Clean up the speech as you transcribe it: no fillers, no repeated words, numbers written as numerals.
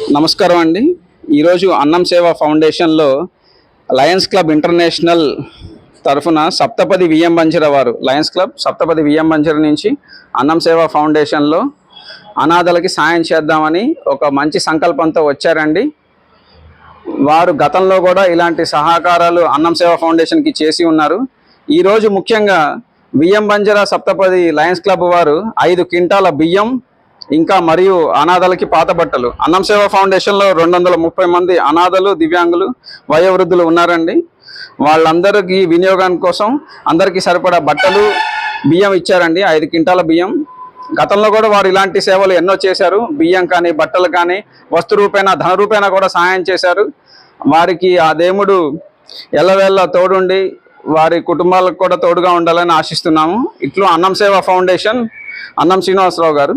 నమస్కారం అండి. ఈరోజు అన్నం సేవ ఫౌండేషన్లో లయన్స్ క్లబ్ ఇంటర్నేషనల్ తరఫున సప్తపది విఎం బంజర వారు లయన్స్ క్లబ్ సప్తపది విఎం బంజర నుంచి అన్నం సేవ ఫౌండేషన్లో అనాథలకి సాయం చేద్దామని ఒక మంచి సంకల్పంతో వచ్చారండి. వారు గతంలో కూడా ఇలాంటి సహకారాలు అన్నం సేవ ఫౌండేషన్కి చేసి ఉన్నారు. ఈరోజు ముఖ్యంగా విఎం బంజర సప్తపది లయన్స్ క్లబ్ వారు 5 క్వింటాల బియ్యం ఇంకా మరియు అనాథలకి పాత బట్టలు, అన్నం సేవ ఫౌండేషన్లో 230 మంది అనాథలు, దివ్యాంగులు, వయోవృద్ధులు ఉన్నారండి. వాళ్ళందరికీ వినియోగానికి కోసం అందరికీ సరిపడా బట్టలు, బియ్యం ఇచ్చారండి. 5 క్వింటాల బియ్యం. గతంలో కూడా వారు ఇలాంటి సేవలు ఎన్నో చేశారు. బియ్యం కానీ, బట్టలు కానీ, వస్తు రూపేణ, ధన రూపేణ కూడా సహాయం చేశారు. వారికి ఆ దేవుడు ఎల్లవేళ తోడుండి వారి కుటుంబాలకు కూడా తోడుగా ఉండాలని ఆశిస్తున్నాము. ఇట్లు అన్నం సేవ ఫౌండేషన్, అన్నం శ్రీనివాసరావు గారు.